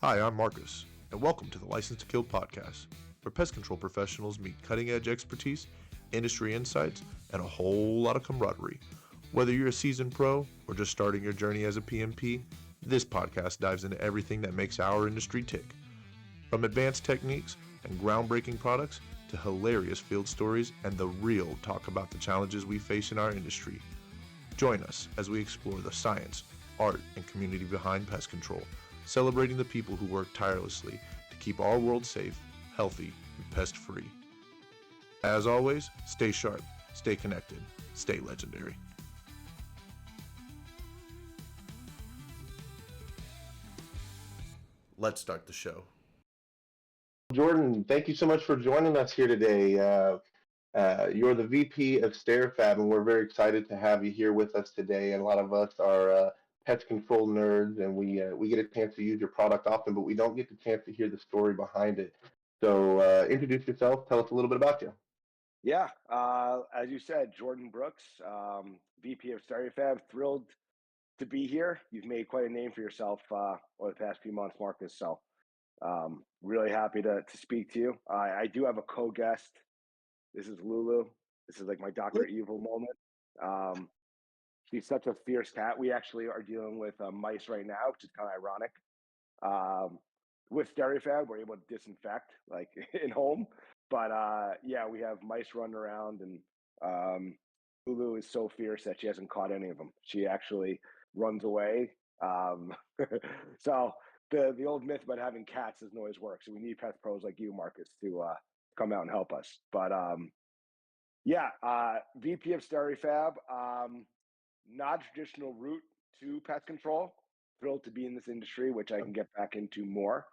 Hi, I'm Marcus, and welcome to the License to Kill podcast, where pest control professionals meet cutting edge expertise, industry insights, and a whole lot of camaraderie. Whether you're a seasoned pro or just starting your journey as a PMP, this podcast dives into everything that makes our industry tick. From advanced techniques and groundbreaking products to hilarious field stories and the real talk about the challenges we face in our industry. Join us as we explore the science, art, and community behind pest control, celebrating the people who work tirelessly to keep our world safe, healthy, and pest-free. As always, stay sharp, stay connected, stay legendary. Let's start the show. Jordan, thank you so much for joining us here today. You're the VP of Steri-Fab, and we're very excited to have you here with us today. And a lot of us are pest control nerds, and we get a chance to use your product often, but we don't get the chance to hear the story behind it. So introduce yourself. Tell us a little bit about you. Yeah, as you said, Jordan Brooks, VP of Steri-Fab, thrilled to be here. You've made quite a name for yourself over the past few months, Marcus. So really happy to speak to you. I do have a co-guest. This is Lulu. This is like my Dr. Evil moment. She's such a fierce cat. We actually are dealing with mice right now, which is kind of ironic. With Steri-Fab, we're able to disinfect like in home, but yeah, we have mice running around, and Lulu is so fierce that she hasn't caught any of them. She actually runs away. So the old myth about having cats doesn't always work. So we need pest pros like you, Marcus, to come out and help us. But yeah, VP of Steri-Fab, not traditional route to pest control. Thrilled to be in this industry, which I can get back into more.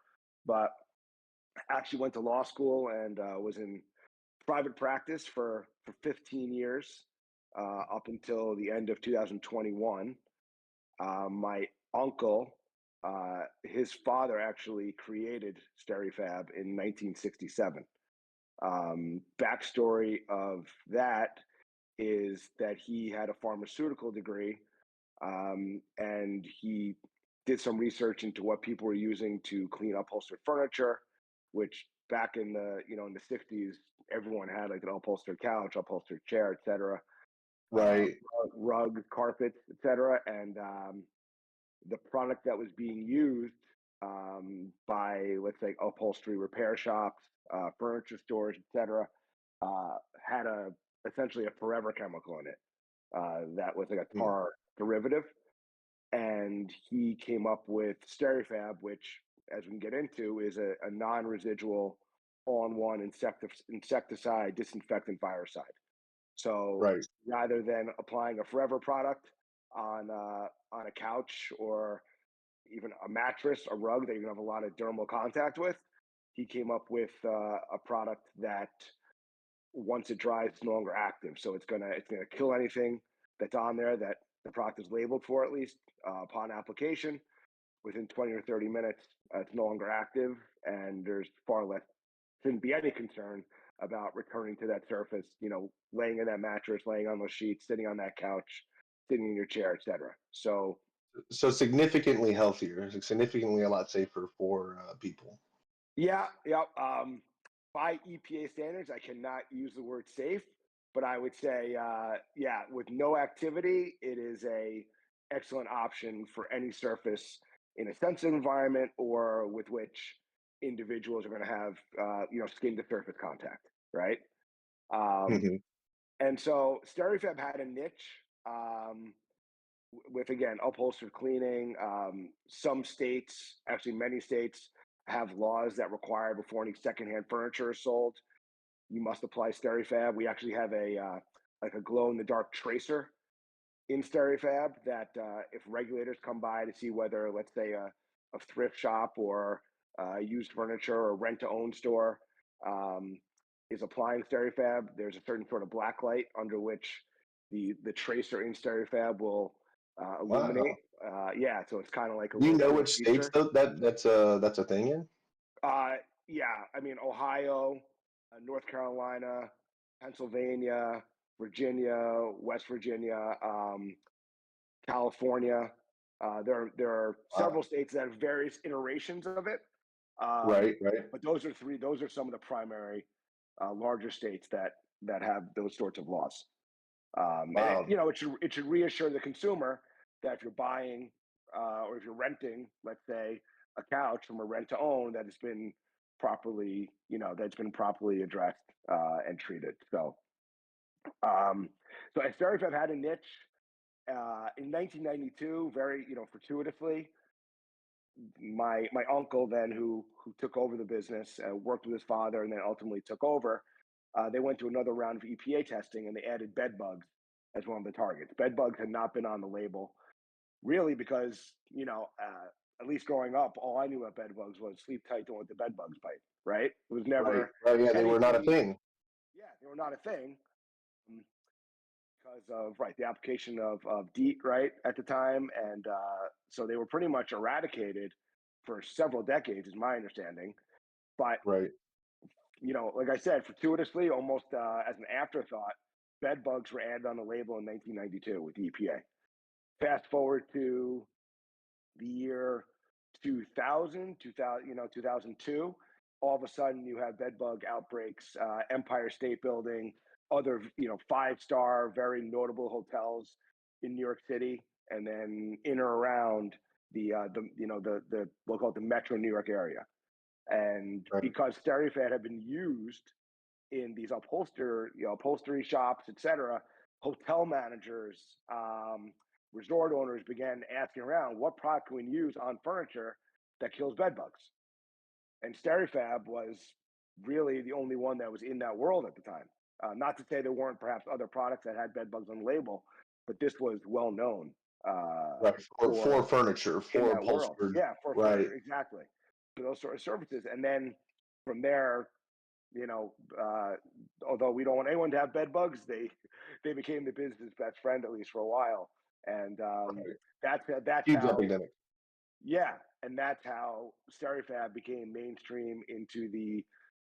But actually went to law school and was in private practice for 15 years up until the end of 2021. My uncle, his father actually created Steri-Fab in 1967. Backstory of that is that he had a pharmaceutical degree, and he did some research into what people were using to clean upholstered furniture, which back in the in the 60s, everyone had like an upholstered couch, upholstered chair, etc. uh, Right. Rug, carpets, etc. And the product that was being used by, let's say, upholstery repair shops, furniture stores, etc., had essentially a forever chemical in it that was like a Mm. tar derivative. And he came up with Steri-Fab, which, as we can get into, is a non-residual all-in-one insecticide, disinfectant, viricide. So Right. rather than applying a forever product on a couch or even a mattress, a rug that you're gonna have a lot of dermal contact with, he came up with a product that once it dries, it's no longer active. So it's gonna kill anything that's on there that the product is labeled for, at least upon application. Within 20 or 30 minutes, it's no longer active, and there's far less, shouldn't be any concern about returning to that surface. Laying in that mattress, laying on those sheets, sitting on that couch, sitting in your chair, etc. So So significantly healthier, significantly a lot safer for people. yeah, yeah. By EPA standards, I cannot use the word safe, but I would say, yeah, with no activity, it is a excellent option for any surface in a sensitive environment or with which individuals are going to have, skin to surface contact, right? Um, Hmm. and so Steri-Fab had a niche with, again, upholstered cleaning. Some states, actually many states, have laws that require before any secondhand furniture is sold, you must apply Steri-Fab. We actually have a like a glow in the dark tracer in Steri-Fab that if regulators come by to see whether, let's say, a thrift shop or used furniture or rent to own store um, is applying Steri-Fab, there's a certain sort of black light under which the tracer in Steri-Fab will illuminate. Wow. Yeah, so it's kind of like a Do you little know cool which states feature. though that's a thing in? Uh, yeah, I mean, Ohio, North Carolina, Pennsylvania, Virginia, West Virginia, California. There are Wow. several states that have various iterations of it, Right, right. but those are three. Those are some of the primary larger states that have those sorts of laws. And Wow. it should reassure the consumer that if you're buying or if you're renting, let's say, a couch from a rent to own, that it's been properly, that's been properly addressed and treated. So Steri-Fab had a niche in 1992, very fortuitously. My uncle then, who took over the business, worked with his father, and then ultimately took over. They went to another round of EPA testing, and they added bed bugs as one of the targets. Bed bugs had not been on the label really because at least growing up, all I knew about bed bugs was sleep tight, don't let the bed bugs bite. Right? It was Right. never Right. Yeah, they were not a anything. thing. Yeah, they were not a thing. Um, because of the application of DEET right at the time, and so they were pretty much eradicated for several decades, is my understanding. But Right. like I said, fortuitously, almost as an afterthought, bed bugs were added on the label in 1992 with the EPA. Fast forward to the year 2000, 2002, all of a sudden you have bed bug outbreaks, Empire State Building, other, five-star, very notable hotels in New York City, and then in or around the we'll call it the Metro New York area. And Right. because Steri-Fab had been used in these upholstery shops, etc., hotel managers, resort owners began asking around, what product can we use on furniture that kills bed bugs? And Steri-Fab was really the only one that was in that world at the time. Not to say there weren't perhaps other products that had bed bugs on the label, but this was well known Right. For for furniture, in for that world. upholstered. Yeah, Right. exactly, for those sort of services. And then from there, you know, uh, although we don't want anyone to have bed bugs, they became the business best friend at least for a while, and Right. that's Huge how epidemic. yeah, and that's how Steri-Fab became mainstream into the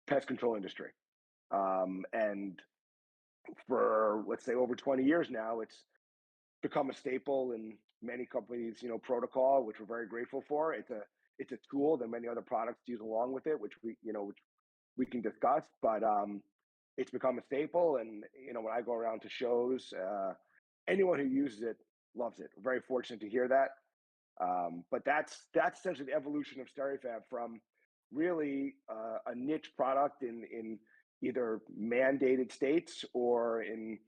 pest control industry. And for let's say over 20 years now, it's become a staple in many companies, protocol, which we're very grateful for. It's a tool that many other products use along with it, which we can discuss. But it's become a staple, and when I go around to shows, anyone who uses it loves it. We're very fortunate to hear that. But that's essentially the evolution of Steri-Fab from really a niche product in either mandated states or in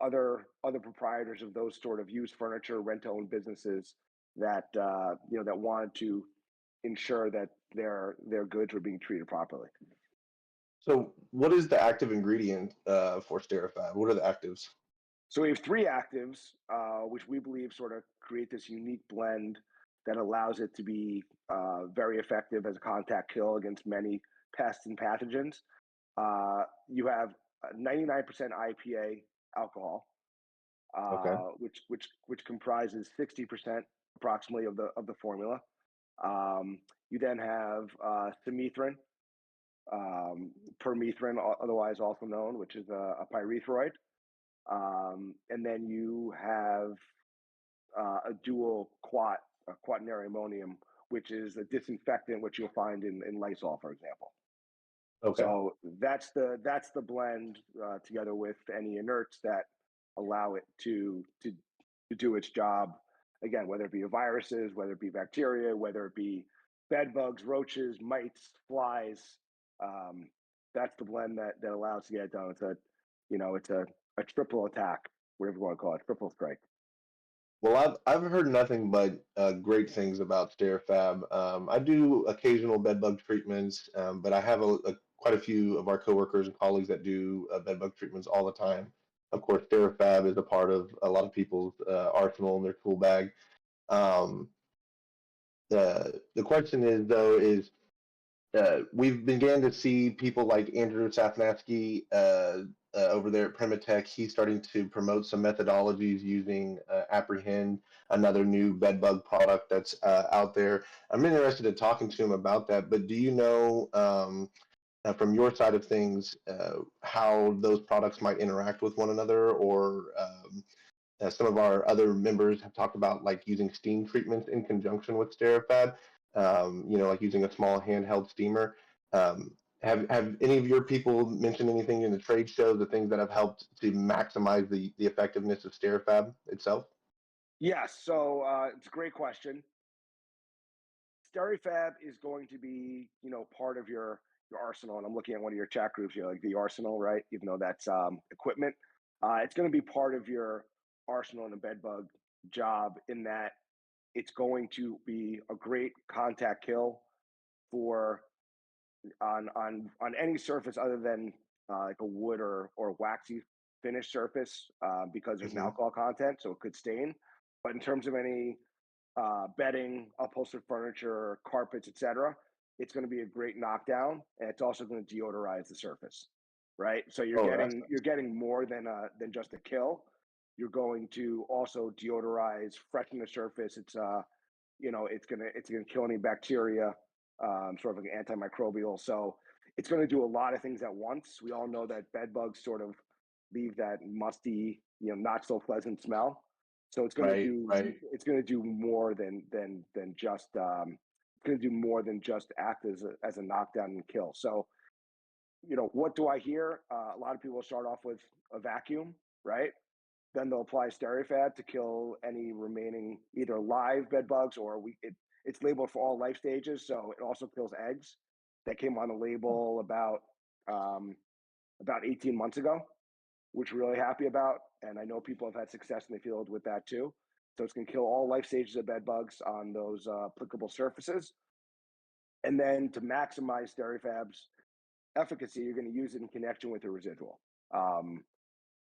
other proprietors of those sort of used furniture rent-to-own businesses that that wanted to ensure that their goods were being treated properly. So, what is the active ingredient for Sterifab? What are the actives? So we have three actives, which we believe sort of create this unique blend that allows it to be very effective as a contact kill against many pests and pathogens. You have 99% IPA alcohol, Okay. which comprises 60% approximately of the formula. You then have simethrin, permethrin, otherwise also known, which is a pyrethroid. And then you have a dual quaternary ammonium, which is a disinfectant, which you'll find in Lysol, for example. Okay. So that's the blend together with any inerts that allow it to do its job. Again, whether it be viruses, whether it be bacteria, whether it be bed bugs, roaches, mites, flies. Um, that's the blend that allows to get it done. It's a triple attack, whatever you want to call it, triple strike. Well, I've heard nothing but great things about Sterifab. I do occasional bed bug treatments, but I have quite a few of our coworkers and colleagues that do bed bug treatments all the time. Of course, Sterifab is a part of a lot of people's arsenal in their tool bag. Um, the question is though is we've began to see people like Andrew Safnatsky over there at Primatech. He's starting to promote some methodologies using Apprehend, another new bedbug product that's out there. I'm interested in talking to him about that. But do you know from your side of things how those products might interact with one another, or some of our other members have talked about like using steam treatments in conjunction with Sтерifab. Like using a small handheld steamer. Have any of your people mentioned anything in the trade shows, the things that have helped to maximize the effectiveness of Sтерifab itself? Yes, so it's a great question. Steri-Fab is going to be, part of your arsenal. And I'm looking at one of your chat groups here, like the arsenal, right? Even though that's equipment, it's going to be part of your arsenal in a bed bug job. In that, it's going to be a great contact kill for on any surface other than like a wood or waxy finished surface, because there's an Hmm. alcohol content, so it could stain. But in terms of any bedding, upholstered furniture, carpets, etc., it's going to be a great knockdown, and it's also going to deodorize the surface, right? So you're Oh, that's getting you're getting more than just a kill. You're going to also deodorize, freshen the surface. It's gonna kill any bacteria, sort of like an antimicrobial. So it's going to do a lot of things at once. We all know that bed bugs sort of leave that musty, not so pleasant smell. So right, right, it's going to do more than just it's going to do more than just act as a knockdown and kill. So what do I hear? A lot of people start off with a vacuum, right? Then they'll apply SteriFab to kill any remaining either live bed bugs, or it's labeled for all life stages, so it also kills eggs. That came on the label about 18 months ago, which we're really happy about. And I know people have had success in the field with that too. So it's going to kill all life stages of bed bugs on those applicable surfaces. And then to maximize SteriFab's efficacy, you're going to use it in connection with the residual.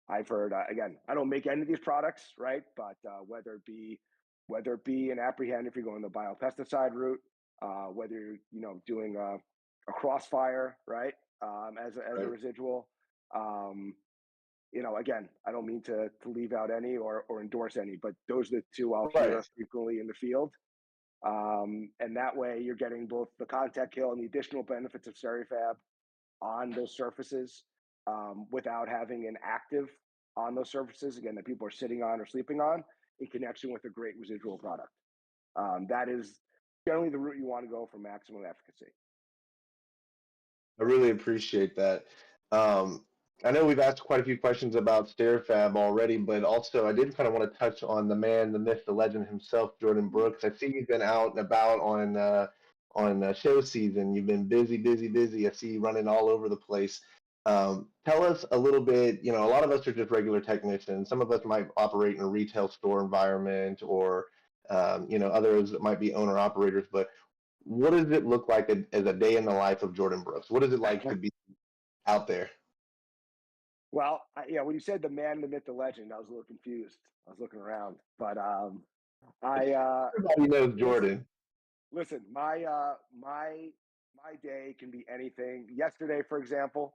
I've heard, again, I don't make any of these products, right? But whether it be an apprehend if you're going the biopesticide route, whether you're doing a crossfire, right, as a right, residual. Again, I don't mean to leave out any or endorse any, but those are the two I'll right. hear frequently in the field. And that way, you're getting both the contact kill and the additional benefits of Serifab on those surfaces, without having an active on those surfaces, again, that people are sitting on or sleeping on, in connection with a great residual product. That is generally the route you want to go for maximum efficacy. I really appreciate that. Um, I know we've asked quite a few questions about StairFab already, but also I did kind of want to touch on the man, the myth, the legend himself, Jordan Brooks. I see you've been out and about on show season. You've been busy, busy, busy. I see you running all over the place. Tell us a little bit. A lot of us are just regular technicians. Some of us might operate in a retail store environment, or others that might be owner operators. But what does it look like as a day in the life of Jordan Brooks? What is it like to be out there? Well, yeah, when you said the man, the myth, the legend, I was a little confused. I was looking around, but I Everybody knows listen. Jordan. Listen, my day can be anything. Yesterday, for example,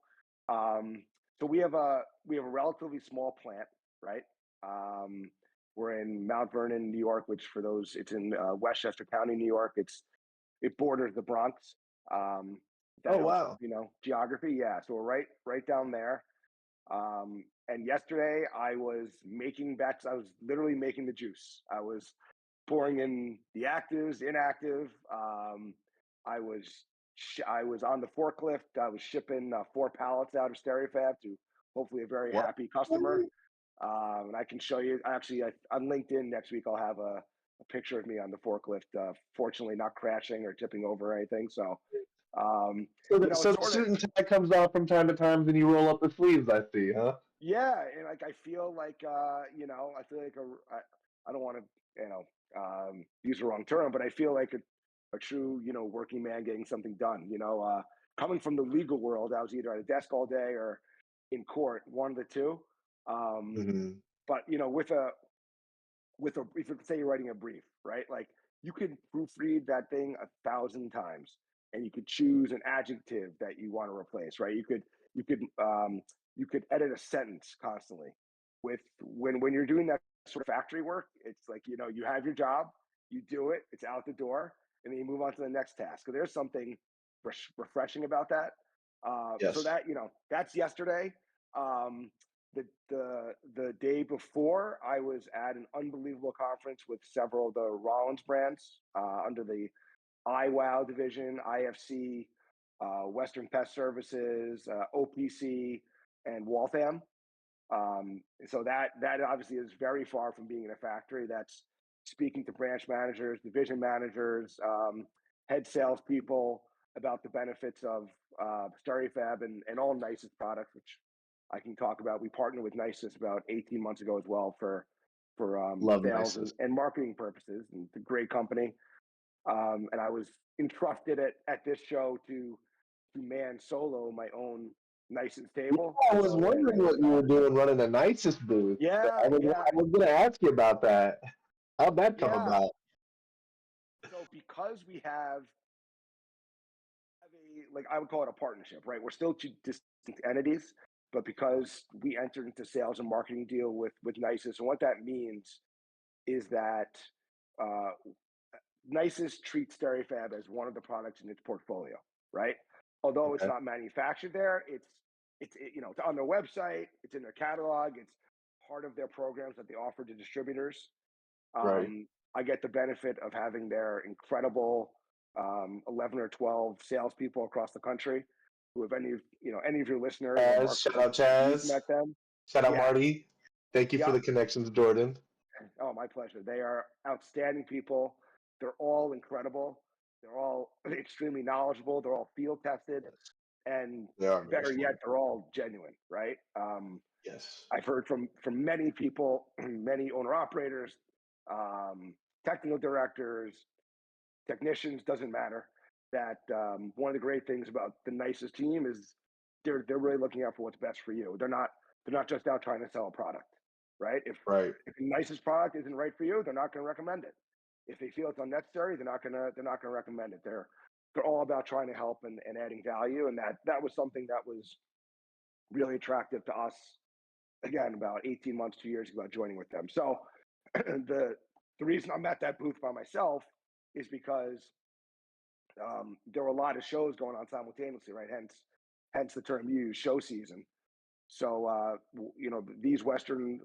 so we have a relatively small plant, right? Um, we're in Mount Vernon, New York, which for those, it's in Westchester County, New York. It borders the Bronx. Oh That helps with wow. geography. Yeah, so we're right down there. And yesterday I was making batches. I was literally making the juice. I was pouring in the actives, inactive. I was I was on the forklift. I was shipping 4 pallets out of SteriFab to hopefully a very What? happy customer. And I can show you. Actually, on LinkedIn next week, I'll have a picture of me on the forklift. Fortunately, not crashing or tipping over or anything. So, So it's the sort of. suit and tie comes off from time to time, and you roll up the sleeves. I see, huh? Yeah, and like I feel like I feel like I don't want to use the wrong term, but I feel like a true working man getting something done. Coming from the legal world, I was either at a desk all day or in court, one of the two. Um, Hmm. but with a if you say you're writing a brief, right? Like you could proofread that thing 1,000 times, and you could choose an adjective that you want to replace, right? You could you could edit a sentence constantly. With when you're doing that sort of factory work, it's like you have your job, you do it, it's out the door, and then you move on to the next task. So there's something refreshing about that. So Yes. that's yesterday. Um, the day before, I was at an unbelievable conference with several of the Rollins brands under the iWow division, IFC, Western Pest Services, OPC, and Waltham. So that obviously is very far from being in a factory. That's speaking to branch managers, division managers, head salespeople about the benefits of Steri-Fab and all Nice's products, which I can talk about. We partnered with Nice's about 18 months ago as well for Love sales Nice's. and marketing purposes. And it's a great company. And I was entrusted at this show to man solo my own Nice's Yeah, table. I was So wondering what you were doing running the nicest booth. yeah, I was going to ask you about that. How'd that come yeah. about? So because we have a, like I would call it a partnership, right? We're still two distinct entities, but because we entered into sales and marketing deal with Nice's, and what that means is that uh, Nice's treats Steri-Fab as one of the products in its portfolio, right? Although it's Okay. not manufactured there, it's it's on their website, it's in their catalog, it's part of their programs that they offer to distributors. Right. I get the benefit of having their incredible 11 or 12 salespeople across the country. Who, if any of your listeners or Chaz, shout marketers, out you've Chaz. met them. Shout out Yeah, Marty. Thank you for yeah. the connections, Jordan. Oh, my pleasure. They are outstanding people. They're all incredible. They're all extremely knowledgeable. They're all field tested, Yes, and they are very better smart. yet, they're all genuine. Right? Yes. I've heard from many people, many owner operators, um, technical directors, technicians. Doesn't matter. That one of the great things about the Nicest team is they're really looking out for what's best for you. They're not just out trying to sell a product, right? Right. If the Nicest product isn't right for you, they're not going to recommend it. If they feel it's unnecessary, they're not gonna recommend it. They're all about trying to help and adding value, and that was something that was really attractive to us. Again, about 18 months, 2 years ago, about joining with them. So the the reason I'm at that booth by myself is because there were a lot of shows going on simultaneously, right? Hence the term used, show season. So these Western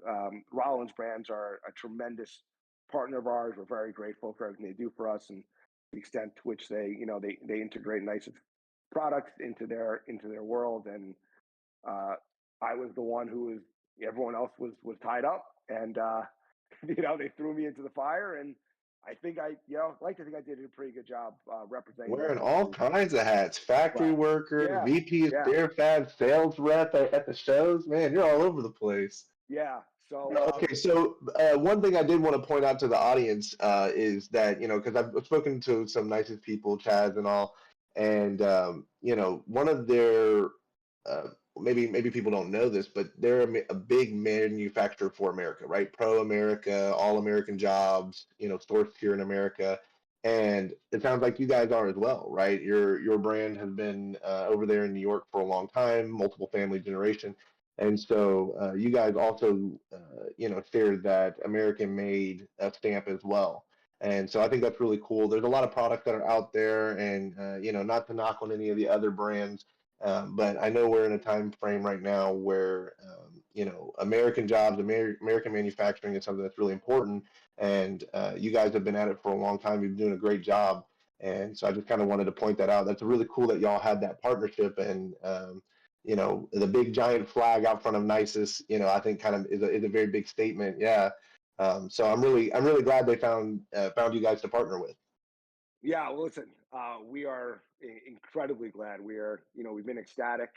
Rollins brands are a tremendous partner of ours. We're very grateful for everything they do for us and the extent to which they integrate nice products into their world. And I was the one who was everyone else was tied up, and they threw me into the fire, and I think like to think I did a pretty good job representing the Wearing all company. kinds of hats. Factory But worker, yeah, VP of yeah, Steri-Fab, sales rep at the shows. Man, you're all over the place. yeah. So Okay, so one thing I did want to point out to the audience is that, because I've spoken to some nicest people, Chaz and all, and one of their uh, maybe people don't know this, but they're a big manufacturer for America, right? Pro America, all American jobs, sourced here in America, and it sounds like you guys are as well, right? Your brand has been over there in New York for a long time, multiple family generation. And so you guys also, shared that American-made stamp as well. And so I think that's really cool. There's a lot of products that are out there, and not to knock on any of the other brands, but I know we're in a time frame right now where American jobs, American manufacturing is something that's really important. And you guys have been at it for a long time. You've been doing a great job. And so I just kind of wanted to point that out. That's really cool that y'all had that partnership, and the big giant flag out front of Nisus, I think kind of is a very big statement. Yeah. So I'm really glad they found you guys to partner with. yeah, well, listen, we are incredibly glad. We've been ecstatic.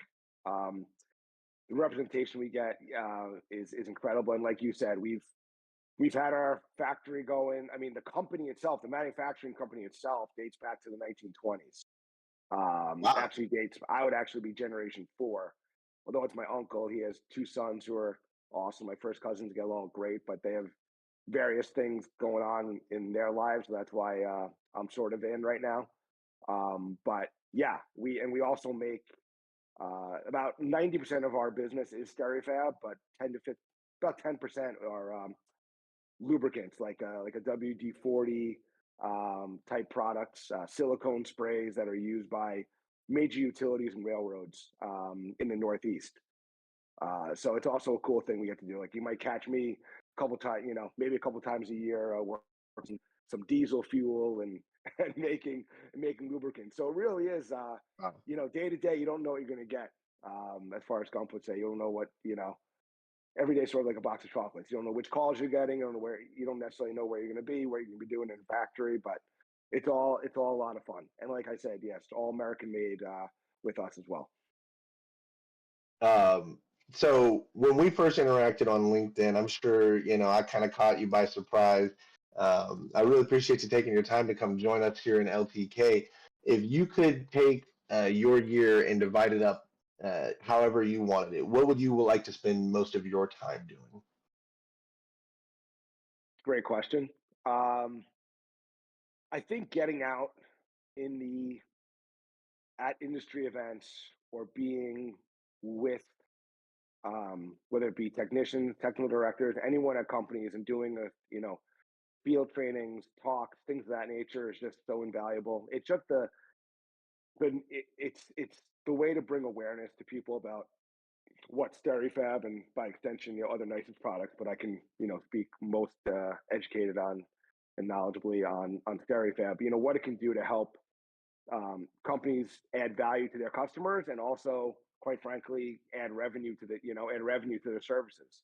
Um, the representation we get is incredible, and like you said, we've had our factory going. I mean, the company itself, the manufacturing company itself, dates back to the 1920s. Wow. Actually dates. I would actually be generation four, although it's my uncle. He has two sons who are awesome. My first cousins get along great, but they have various things going on in their lives. So that's why I'm sort of in right now. But yeah, we also make about 90% of our business is Steri-Fab, but 10% are lubricants like a WD-40 type products, silicone sprays that are used by major utilities and railroads in the Northeast. So it's also a cool thing we get to do. Like you might catch me a couple times, maybe a couple times a year, working some diesel fuel and and making lubricants. So it really is, Wow. day to day, you don't know what you're going to get. As far as Gump would say, you don't know what every day, sort of like a box of chocolates. You don't know which calls you're getting. You don't know where. You don't necessarily know where you're going to be, what you're going to be doing in the factory. But it's all a lot of fun. And like I said, yes, all American made with us as well. Um, so when we first interacted on LinkedIn, I'm sure, I kind of caught you by surprise. I really appreciate you taking your time to come join us here in LTK. If you could take your year and divide it up however you wanted it, what would you like to spend most of your time doing? Great question. Um, I think getting out in the at industry events or being with whether it be technicians, technical directors, anyone at companies, and doing field trainings, talks, things of that nature is just so invaluable. It's just it's the way to bring awareness to people about what Steri-Fab and by extension, other nicest products, but I can, speak most educated on and knowledgeably on Steri-Fab. What it can do to help companies add value to their customers and also, quite frankly, add revenue to their services.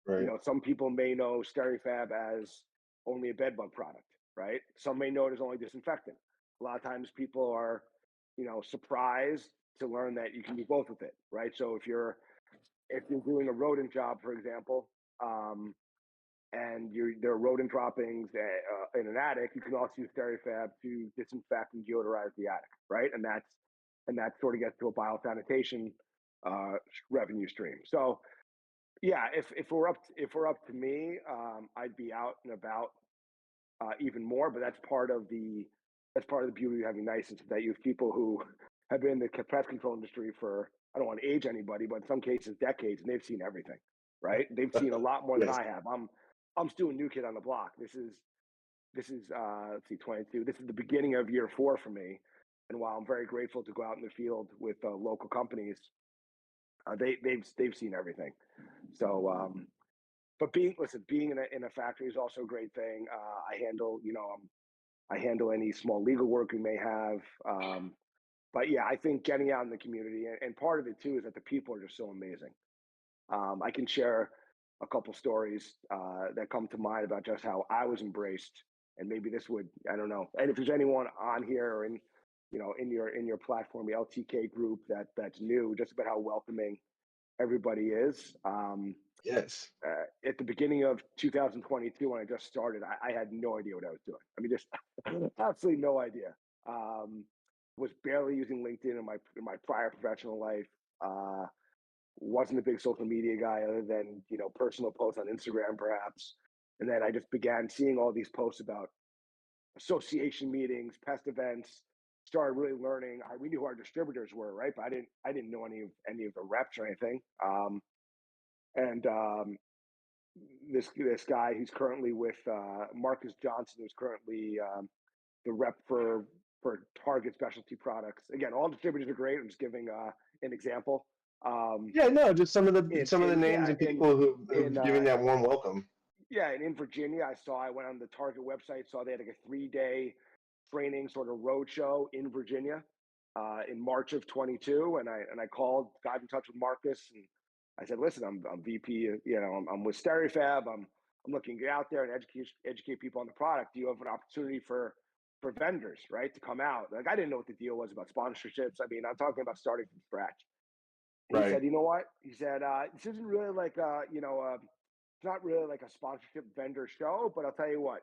Right. Some people may know Steri-Fab as only a bed bug product, right? Some may know it as only disinfectant. A lot of times people are, surprised to learn that you can do both with it, right? So if you're doing a rodent job, for example, and there are rodent droppings in an attic, you can also use Steri-Fab to disinfect and deodorize the attic, right? And that sort of gets to a biosanitation revenue stream. So yeah, if we're up to me, I'd be out and about even more. But that's part of the beauty of having license, that you have people who have been in the pest control industry for, I don't want to age anybody, but in some cases decades, and they've seen everything, right? They've seen a lot more than Yes. I have. I'm still a new kid on the block. This is let's see, 22. This is the beginning of year 4 for me. And while I'm very grateful to go out in the field with local companies, they've seen everything. So, but being in a factory is also a great thing. I handle any small legal work we may have. But yeah, I think getting out in the community, and part of it too is that the people are just so amazing. I can share a couple stories that come to mind about just how I was embraced, and maybe this would, I don't know. And if there's anyone on here or in your platform, the LTK group that's new, just about how welcoming everybody is. Yes. At the beginning of 2022, when I just started, I had no idea what I was doing. I mean, just absolutely no idea. Um, was barely using LinkedIn in my prior professional life. Uh, wasn't a big social media guy other than personal posts on Instagram, perhaps. And then I just began seeing all these posts about association meetings, pest events. Started really learning. We knew who our distributors were, right? But I didn't know any of the reps or anything. And this guy who's currently with Marcus Johnson, who's currently the rep for Target Specialty Products. Again, all distributors are great. I'm just giving an example. Um, Yeah, no, just in some of the in names yeah and people in who've given that warm welcome. yeah, and in Virginia, I went on the Target website, saw they had like a 3-day training sort of roadshow in Virginia in March of 22, and I called, got in touch with Marcus, and I said, listen, I'm VP, I'm with Steri-Fab, I'm looking to get out there and educate people on the product. Do you have an opportunity for vendors, right, to come out? Like I didn't know what the deal was about sponsorships. I mean, I'm talking about starting from scratch. And he Right. said, you know what? He said, this isn't really like it's not really like a sponsorship vendor show, but I'll tell you what,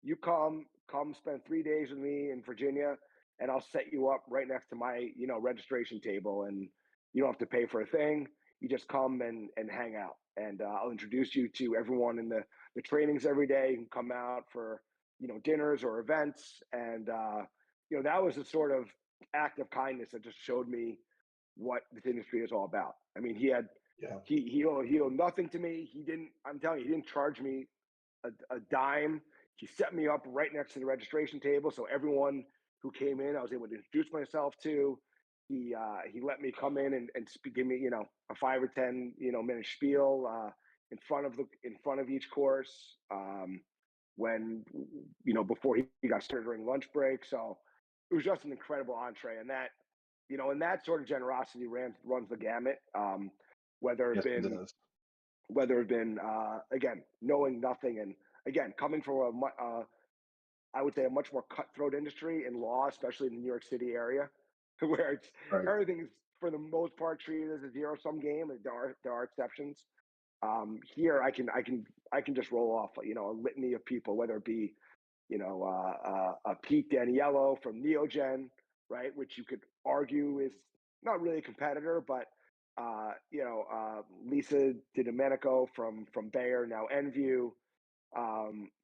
you come spend 3 days with me in Virginia, and I'll set you up right next to my registration table, and you don't have to pay for a thing. You just come and hang out, and I'll introduce you to everyone in the trainings every day. You can come out for dinners or events, and that was a sort of act of kindness that just showed me what this industry is all about. I mean, Yeah. he owed nothing to me. He didn't. I'm telling you, he didn't charge me a dime. He set me up right next to the registration table, so everyone who came in, I was able to introduce myself to. he let me come in and give me a 5 or 10 minute spiel in front of each course, when before he got started during lunch break. So it was just an incredible entree, and that sort of generosity runs the gamut. Whether it Yes, it been does. whether it been again knowing nothing, and again coming from I would say a much more cutthroat industry in law, especially in the New York City area, where Right. everything is for the most part treated as a zero sum game. There are exceptions. Here I can just roll off a litany of people, whether it be Pete Daniello from Neogen, right, which you could argue is not really a competitor, but Lisa DiDomenico from Bayer, now Enview,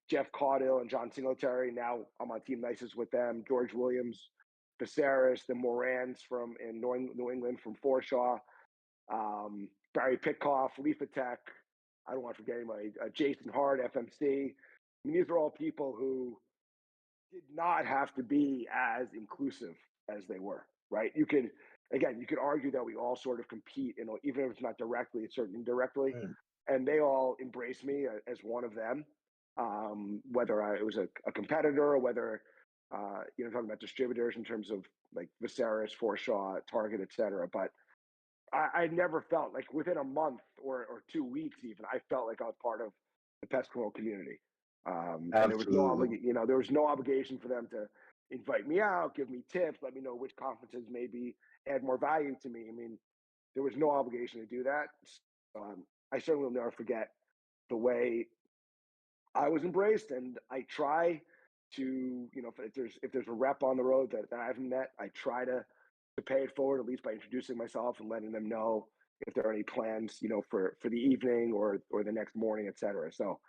Jeff Caudill and John Singletary. Now I'm on Team Nices with them. George Williams, Viserys, the Morans from in New England from Forshaw, Barry Pitkoff, Leaf Tech. I don't want to forget anybody. Jason Hart, FMC. I mean, these are all people who did not have to be as inclusive as they were, right? You could argue that we all sort of compete, even if it's not directly, it's certainly indirectly, Right. and they all embraced me as one of them. Whether it was a competitor or whether talking about distributors in terms of like Viserys, Forshaw, Target, etc. But I never felt like within a month or 2 weeks even, I felt like I was part of the pest control community. And there was no Absolutely. there was no obligation for them to invite me out, give me tips, let me know which conferences maybe add more value to me. I mean, there was no obligation to do that. I certainly will never forget the way I was embraced, and I try to, if there's a rep on the road that I haven't met, I try to pay it forward at least by introducing myself and letting them know if there are any plans, for the evening or the next morning, etc. So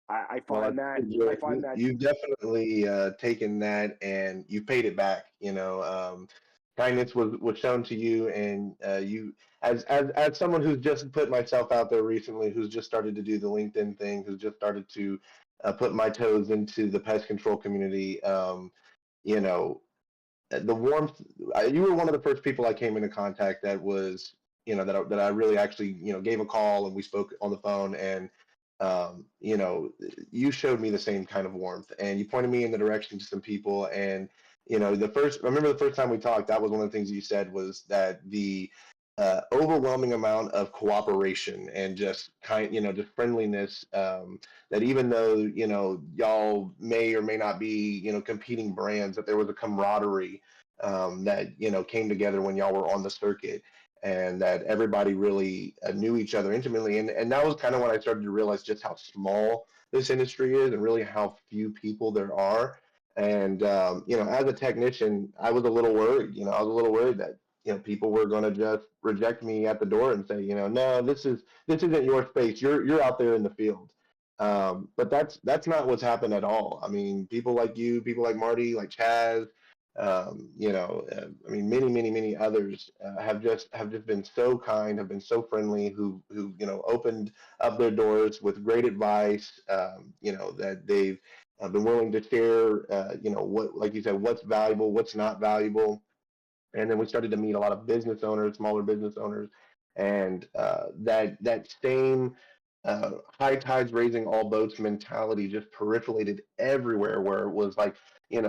I Well, I find that think I find that you've definitely taken that and you paid it back. Kindness was shown to you, and you, as someone who's just put myself out there recently, who's just started to do the LinkedIn thing, who's just started to put my toes into the pest control community. You know, the warmth. You were one of the first people I came into contact that was, that I really actually, gave a call and we spoke on the phone, and you know, you showed me the same kind of warmth, and you pointed me in the direction to some people. And I remember the first time we talked, that was one of the things you said was that the overwhelming amount of cooperation and just just friendliness, that even though, y'all may or may not be, competing brands, that there was a camaraderie that, came together when y'all were on the circuit, and that everybody really knew each other intimately. And that was kind of when I started to realize just how small this industry is and really how few people there are. And, as a technician, I was a little worried. I was a little worried that, people were going to just reject me at the door and say, no, this isn't your space. You're out there in the field. But that's not what's happened at all. I mean, people like you, people like Marty, like Chaz, I mean, many others have just been so kind, have been so friendly, who opened up their doors with great advice. That they've been willing to share. What, like you said, what's valuable, what's not valuable. And then we started to meet a lot of business owners, smaller business owners, and that same high tides raising all boats mentality just proliferated everywhere. Where it was like,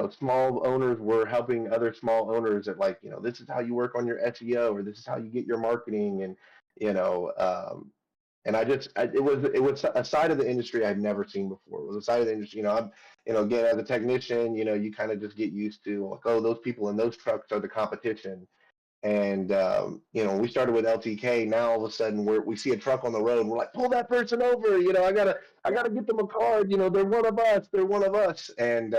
small owners were helping other small owners at, like, this is how you work on your SEO, or this is how you get your marketing. And you know and it was a side of the industry I'd never seen before. It was a side of the industry, again, as a technician, you kind of just get used to, like, oh, those people in those trucks are the competition. And we started with LTK. Now all of a sudden we see a truck on the road. We're like, pull that person over. I yeah gotta get them a card. They're one of us. They're one of us. And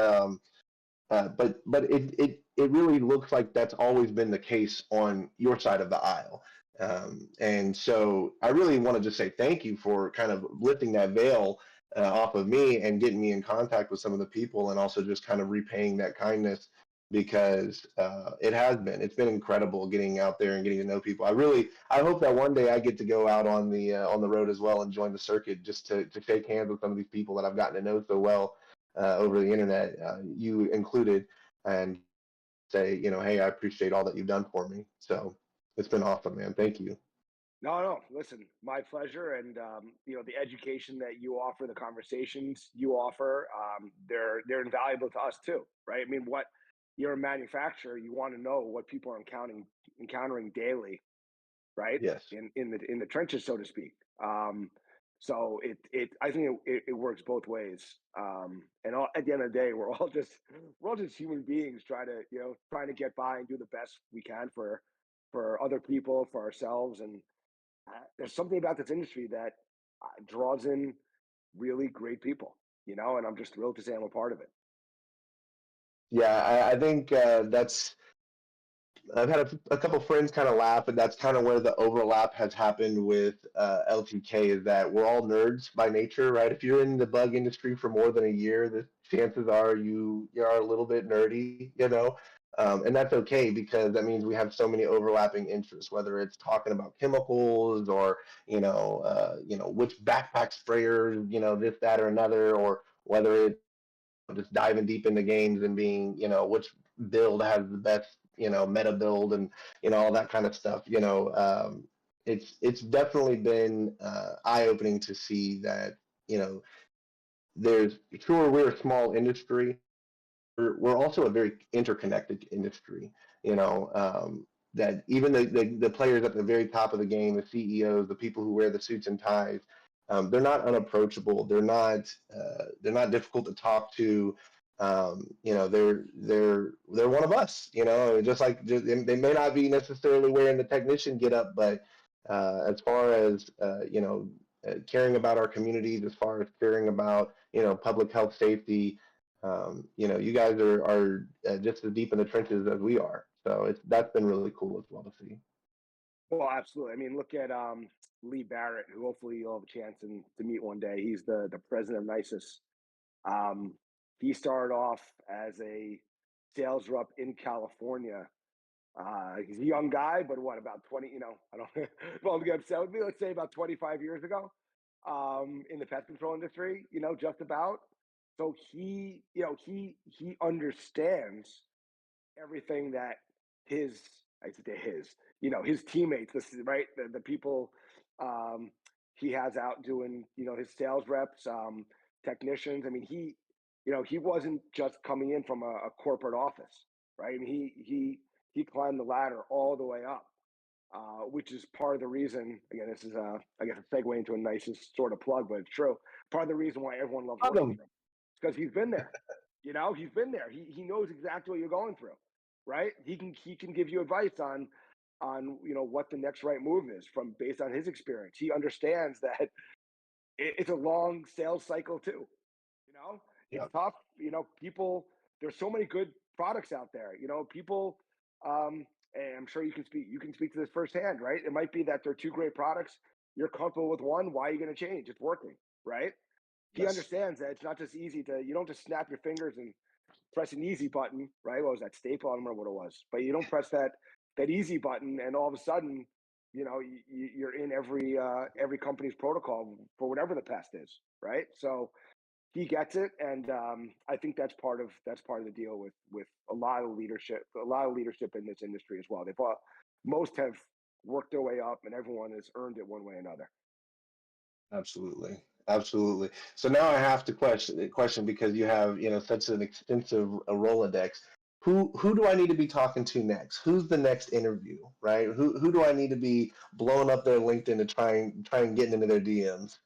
but it really looks like that's always been the case on your side of the aisle. And so I really want to just say thank you for kind of lifting that veil off of me and getting me in contact with some of the people, and also just kind of repaying that kindness, because it's been incredible getting out there and getting to know people. I hope that one day I get to go out on the road as well and join the circuit, just to shake hands with some of these people that I've gotten to know so well over the internet, you included. And say, hey, I appreciate all that you've done for me. So it's been awesome, man. Thank you. No. Listen, my pleasure. And the education that you offer, the conversations you offer, they're invaluable to us too, right? I mean, what you're a manufacturer, you want to know what people are encountering daily, right? Yes. In the trenches, so to speak. So I think it works both ways. At the end of the day, we're all just human beings trying to get by and do the best we can for other people, for ourselves. And there's something about this industry that draws in really great people, and I'm just thrilled to say I'm a part of it. Yeah, I think I've had a couple friends kind of laugh, and that's kind of where the overlap has happened with LTK is that we're all nerds by nature, right? If you're in the bug industry for more than a year, the chances are you are a little bit nerdy. And that's okay because that means we have so many overlapping interests, whether it's talking about chemicals or which backpack sprayer, this, that, or another, or whether it's just diving deep into games and being, which build has the best, meta build and, all that kind of stuff. It's definitely been eye-opening to see that, there's sure we're a small industry. We're also a very interconnected industry, that even the players at the very top of the game, the CEOs, the people who wear the suits and ties, they're not unapproachable. They're not difficult to talk to. They're one of us. They may not be necessarily wearing the technician get up, but as far as caring about our communities, as far as caring about public health safety, you guys are just as deep in the trenches as we are. So that's been really cool as well to see. Well, absolutely. I mean, look at Lee Barrett, who hopefully you'll have a chance to meet one day. He's the president of NISIS. Um, he started off as a sales rep in California. He's a young guy, but what, about 20, I don't well, get upset with me, let's say about 25 years ago, in the pest control industry, just about. So he understands everything that his I say his teammates, right, the people um, he has out doing, his sales reps, technicians. I mean, he wasn't just coming in from a corporate office, right? I mean, he climbed the ladder all the way up, which is part of the reason. Again, this is I guess a segue into a nicest sort of plug, but it's true. Part of the reason why everyone loves working Welcome. for him because he's been there. He's been there. He knows exactly what you're going through, right? He can give you advice on what the next right move is from based on his experience. He understands that it's a long sales cycle too. It's Yeah. tough. People. There's so many good products out there. People. And I'm sure you can speak to this firsthand, right? It might be that they're two great products. You're comfortable with one. Why are you going to change? It's working, right? He Yes. understands that it's not just easy to. You don't just snap your fingers and press an easy button, right? What was that, staple? I don't remember what it was, but you don't press that easy button, and all of a sudden, you're in every company's protocol for whatever the pest is, right? So he gets it, and I think that's part of the deal with a lot of leadership in this industry as well. Most have worked their way up, and everyone has earned it one way or another. Absolutely. Absolutely. So now I have to question because you have, such an extensive Rolodex. Who do I need to be talking to next? Who's the next interview, right? Who do I need to be blowing up their LinkedIn to try and getting into their DMs?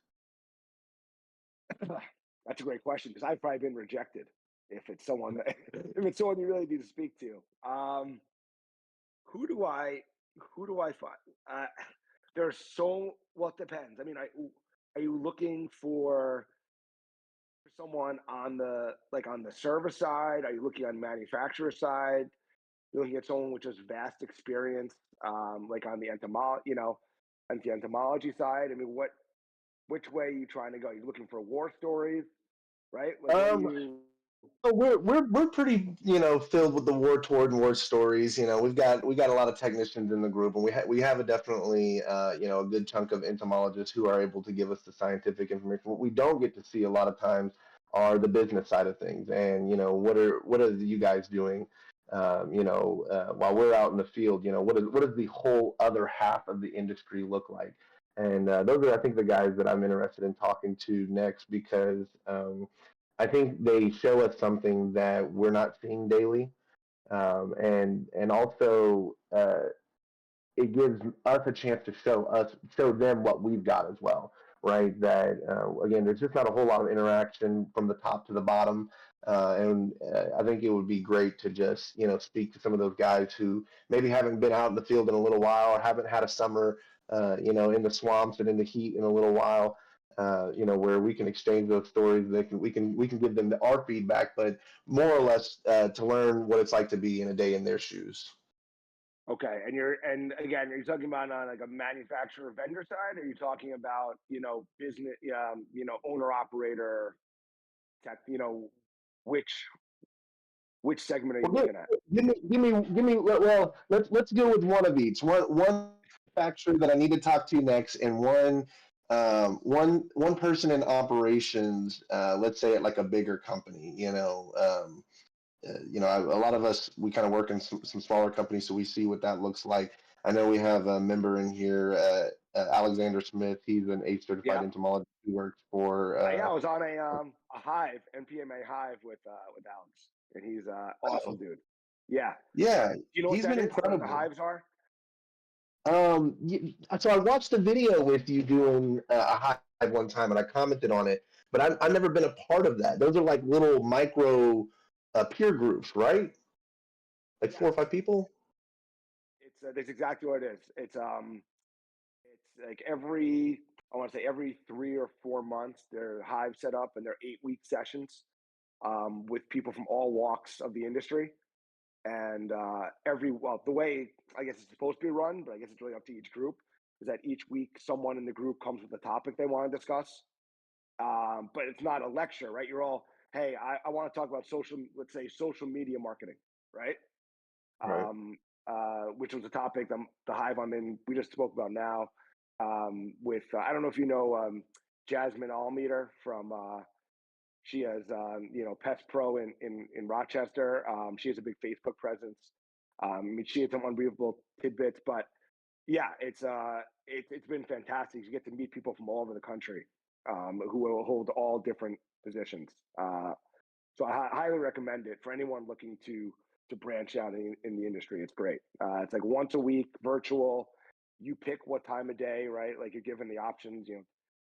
That's a great question because I've probably been rejected if it's someone if it's someone you really need to speak to. Who do I who do I find? Uh, there's so well. It depends. I mean, are you looking for someone on the server side? Are you looking on manufacturer side? You're looking at someone with just vast experience, like on the entomology side. I mean, which way are you trying to go? You're looking for war stories, right? Like, what do Um, you? so we're pretty, filled with the war stories. We got a lot of technicians in the group, and we have a definitely, a good chunk of entomologists who are able to give us the scientific information. What we don't get to see a lot of times are the business side of things, and what are you guys doing? while we're out in the field, what does the whole other half of the industry look like? And those are, I think, the guys that I'm interested in talking to next because I think they show us something that we're not seeing daily, and also it gives us a chance to show them what we've got as well, right? That again, there's just not a whole lot of interaction from the top to the bottom, and I think it would be great to just speak to some of those guys who maybe haven't been out in the field in a little while or haven't had a summer, in the swamps and in the heat in a little while. Where we can exchange those stories. We can give them our feedback, but more or less to learn what it's like to be in a day in their shoes. Okay, and again, are you talking about on like a manufacturer vendor side, or are you talking about business, owner operator tech, which which segment are you Well, looking at? give me. Well, let's go with one of each. One manufacturer that I need to talk to next, and one person in operations. Let's say at like a bigger company. A lot of us we kind of work in some smaller companies, so we see what that looks like. I know we have a member in here, Alexander Smith. He's an ACE certified Yeah, entomologist. He works for. yeah, I was on a Hive NPMA Hive with Alex, and he's awesome dude. Yeah, Yeah, do you know what he's that been is? You know what the incredible. Hives are? So I watched a video with you doing a hive one time, and I commented on it, but I've never been a part of that. Those are like little micro peer groups, right? Like four Yes, or five people. it's that's exactly what it is. It's like every I want to say every 3 or 4 months, they're Hive set up, and they're 8 week sessions with people from all walks of the industry. And the way I guess it's supposed to be run, but I guess it's really up to each group, is that each week someone in the group comes with a topic they want to discuss. But it's not a lecture, right? You're all, hey, I want to talk about let's say social media marketing, right? Right. Which was a topic the Hive I'm in, we just spoke about now. With I don't know if you know Jasmine Allmeter from she has Pest Pro in Rochester. She has a big Facebook presence. I mean, she had some unbelievable tidbits, but yeah, it's been fantastic. You get to meet people from all over the country who will hold all different positions. So I highly recommend it for anyone looking to branch out in the industry. It's great. It's like once a week, virtual. You pick what time of day, right? Like you're given the options.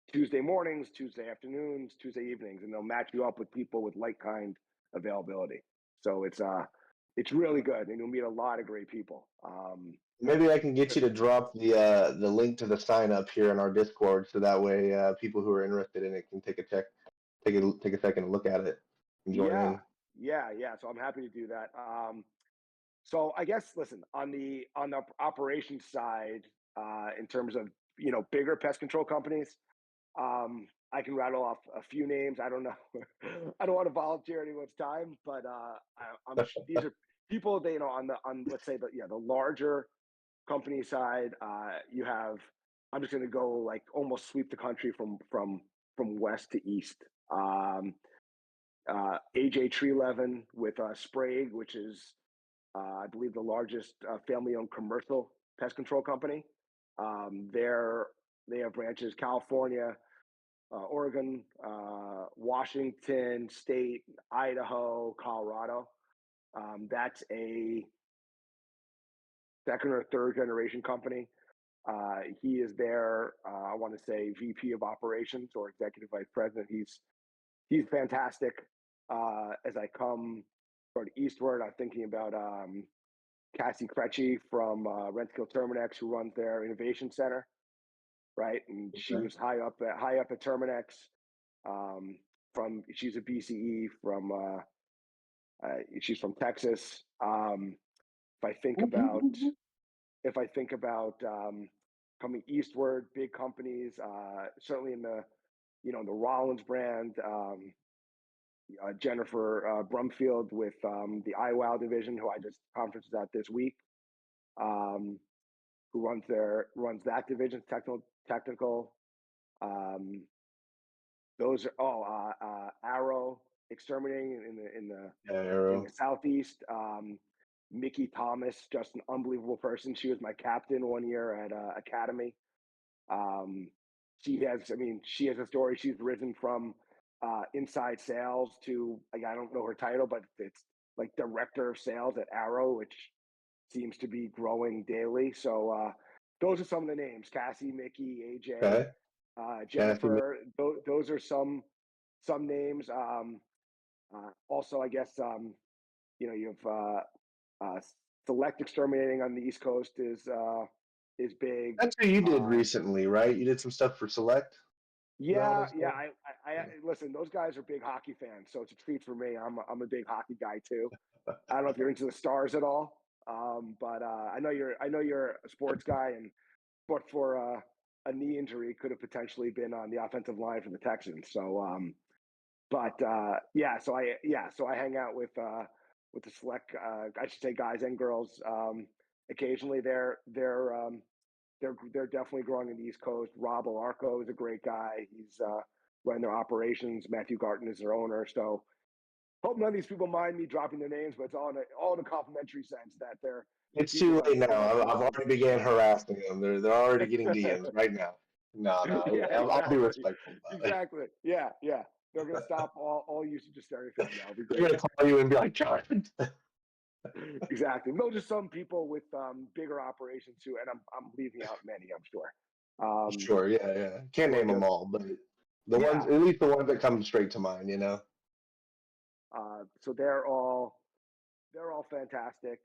Tuesday mornings, Tuesday afternoons, Tuesday evenings, and they'll match you up with people with like kind availability. So it's really good, and you'll meet a lot of great people. Maybe I can get you to drop the link to the sign up here in our Discord, so that way people who are interested in it can take a second to look at it and join Yeah, in. yeah. So I'm happy to do that. So I guess listen on the operations side, in terms of bigger pest control companies, I can rattle off a few names. I don't know, I don't want to volunteer anyone's time, but these are people they on let's say the larger company side. You have I'm just going to go like almost sweep the country from west to east. AJ Treelevin with Sprague, which is I believe the largest family-owned commercial pest control company. They have branches California, Oregon, Washington State, Idaho, Colorado. That's a second or third generation company. He is there. I want to say VP of operations or executive vice president. He's fantastic. As I come toward eastward, I'm thinking about Cassie Crecci from Rentskill Terminex, who runs their innovation center, right? And she Okay. was high up at Terminex. She's a BCE from she's from Texas. If I think about if I think about coming eastward, big companies, certainly in the Rollins brand. Jennifer Brumfield with the iWow division, who I just conferences at this week, um, who runs that division, technical. Um, those are Arrow Exterminating in the Yeah, in the Arrow. southeast. Mickey Thomas, just an unbelievable person. She was my captain one year at Academy. Um, she has a story. She's risen from inside sales to, like, I don't know her title, but it's like director of sales at Arrow, which seems to be growing daily. So those are some of the names: Cassie, Mickey, AJ, Okay. Kathy. Jennifer. Those are some names. Also, I guess you have Select Exterminating on the East Coast is big. That's what you did Uh, recently, right? You did some stuff for Select. Is that what I yeah, yeah. saw? I listen. Those guys are big hockey fans, so it's a treat for me. I'm a big hockey guy too. I don't know if you're into the Stars at all, but I know you're a sports guy, and but for a knee injury, could have potentially been on the offensive line for the Texans. So, so I hang out with the select, I should say, guys and girls. Occasionally, they're definitely growing in the East Coast. Rob Alarco is a great guy. He's running their operations. Matthew Garton is their owner. So hope none of these people mind me dropping their names, but it's all in a complimentary sense that they're It's people too that late very now. much I've belong. already began harassing them. They're already getting DMs right now. No, no, Yeah, I'll be exactly, respectful about it. exactly. Yeah, yeah. They're gonna stop all usage of Steri-Fab now. It'll be They're great. gonna call you and be like, John. Exactly. Those are some people with bigger operations too, and I'm leaving out many, I'm sure. Um, Sure, yeah, yeah. Can't who are name them just all, but the ones, yeah. at least the ones that come straight to mind, you know. So they're all fantastic.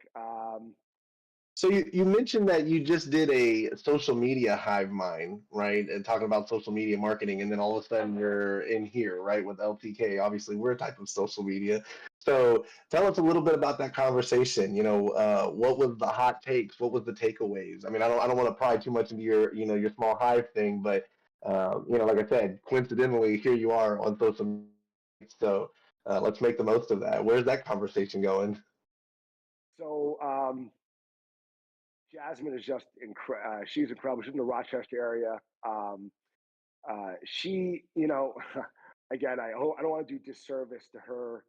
So you mentioned that you just did a social media hive mind, right? And talking about social media marketing, and then all of a sudden you're in here, right, with LTK. Obviously, we're a type of social media. So tell us a little bit about that conversation. What was the hot takes? What was the takeaways? I mean, I don't want to pry too much into your small hive thing, but like I said, coincidentally, here you are on social media. So let's make the most of that. Where's that conversation going? So Jasmine is just incredible. She's incredible. She's in the Rochester area. She, again, I don't want to do disservice to her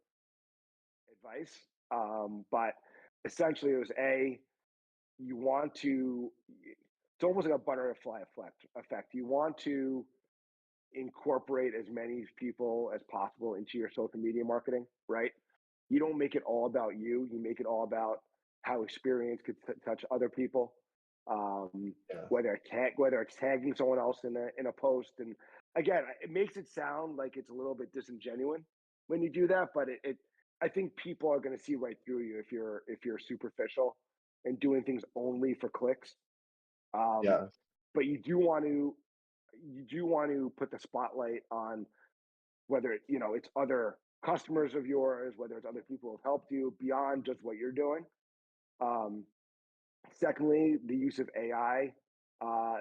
advice, but essentially it was you want to. It's almost like a butterfly effect. You want to incorporate as many people as possible into your social media marketing, right? You don't make it all about you. You make it all about how experience could touch other people. Um, Yeah, whether it's tagging someone else in a post, and again, it makes it sound like it's a little bit disingenuous when you do that, but I think people are going to see right through you if you're superficial and doing things only for clicks. Um, yeah, but you do want to put the spotlight on whether it's other customers of yours, whether it's other people who have helped you beyond just what you're doing. Um, Secondly, the use of AI.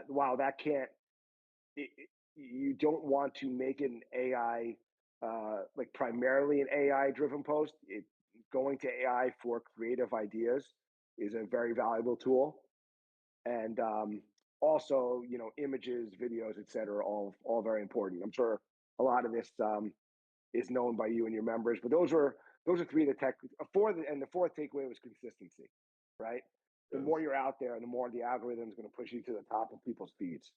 While that can't, you don't want to make an AI like primarily an AI driven post. Going to AI for creative ideas is a very valuable tool, and images, videos, etc. All very important. I'm sure a lot of this is known by you and your members. But those are three of the tech. And the fourth takeaway was consistency, right? The more you're out there, the more the algorithm is going to push you to the top of people's feeds.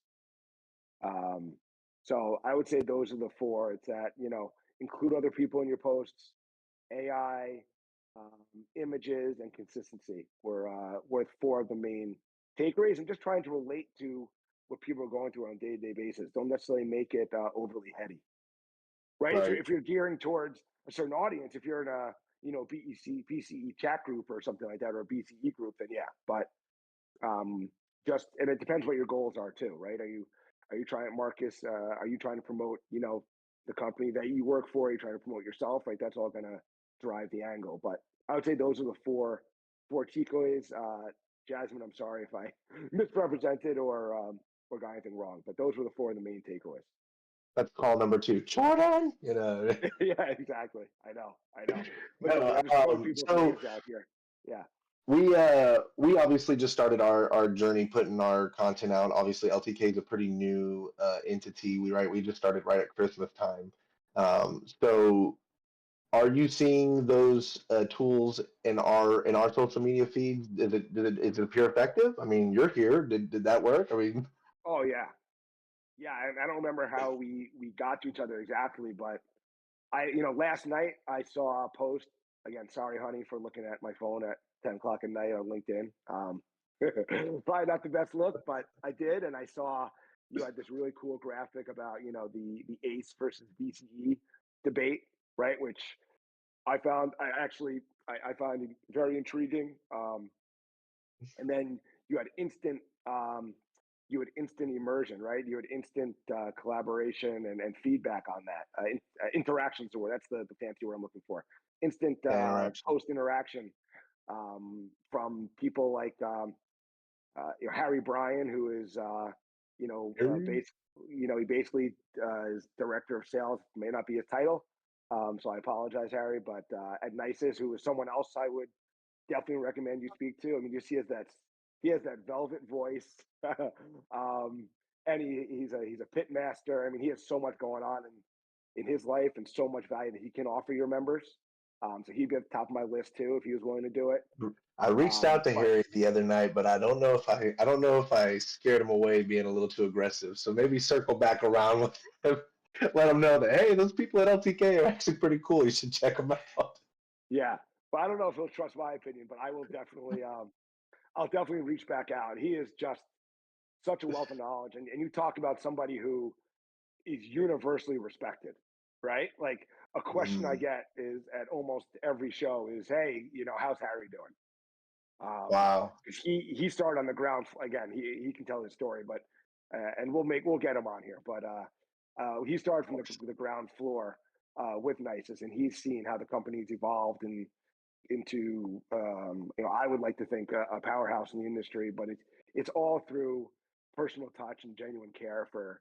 Um, so I would say those are the four. It's that include other people in your posts, AI, images, and consistency were four of the main takeaways. And just trying to relate to what people are going through on a day-to-day basis. Don't necessarily make it overly heady, right? If you're right. if you're gearing towards a certain audience, if you're in a BCE chat group or something like that, or a BCE group, then yeah. But um, just and it depends what your goals are too, right? Are you trying, Marcus? Are you trying to promote the company that you work for? Are you trying to promote yourself? Right, that's all going to drive the angle. But I would say those are the four takeaways. Jasmine, I'm sorry if I misrepresented or got anything wrong, but those were the four of the main takeaways. That's call number two. Jordan, Yeah, exactly. I know. Listen, No, I'm just throwing people's so names out here. Yeah. we obviously just started our journey putting our content out. Obviously, LTK is a pretty new entity. We just started right at Christmas time. So Are you seeing those tools in our social media feeds? Is it appear effective? I mean, you're here. Did that work? I mean, Oh yeah, yeah. I don't remember how we got to each other exactly, but last night I saw a post again. Sorry, honey, for looking at my phone at 10 o'clock at night on LinkedIn. Probably not the best look, but I did, and I saw you had this really cool graphic about the ACE versus BCE debate, right? Which I found it very intriguing. And then you had instant instant immersion, right? You had instant collaboration and feedback on that. Interactions, or that's the fancy word I'm looking for. Instant interaction. post interaction from people like Harry Bryan, who is he basically is director of sales. May not be his title, so I apologize, Harry. But at Nisus, who is someone else I would definitely recommend you speak to. I mean, just he has that velvet voice, and he's a pit master. I mean, he has so much going on in his life and so much value that he can offer your members. So he'd be at the top of my list too if he was willing to do it. I reached out to But Harry the other night, but I don't know if I scared him away being a little too aggressive. So maybe circle back around with him, let him know that hey, those people at LTK are actually pretty cool. You should check them out. yeah, but I don't know if he'll trust my opinion. But I will definitely, I'll definitely reach back out. He is just such a wealth of knowledge, and you talk about somebody who is universally respected, right? Like a question I Mm, get is at almost every show is, "Hey, how's Harry doing?" wow. Because he started on the ground again. He can tell his story, but and we'll get him on here. But he started from the ground floor with Nisus, and he's seen how the company's evolved and into I would like to think a powerhouse in the industry, but it's all through personal touch and genuine care for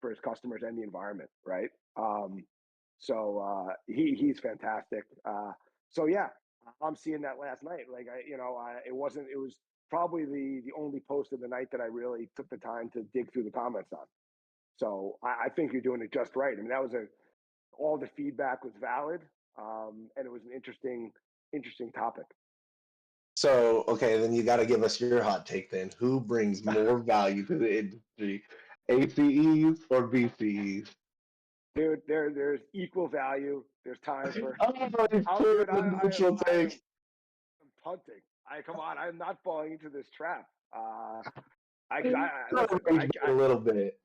his customers and the environment, right? He's fantastic. So yeah, I'm seeing that last night. Like it was probably the only post of the night that I really took the time to dig through the comments on. So I think you're doing it just right. I mean, all the feedback was valid, and it was an interesting topic. So okay, then you got to give us your hot take. Then who brings more value to the industry, ACEs or BCEs? Dude, there's equal value. There's times for Oh, he's oh putting dude, the neutral I am take. punting. I come on, I'm not falling into this trap. I, Try I to listen, rage bait a little bit.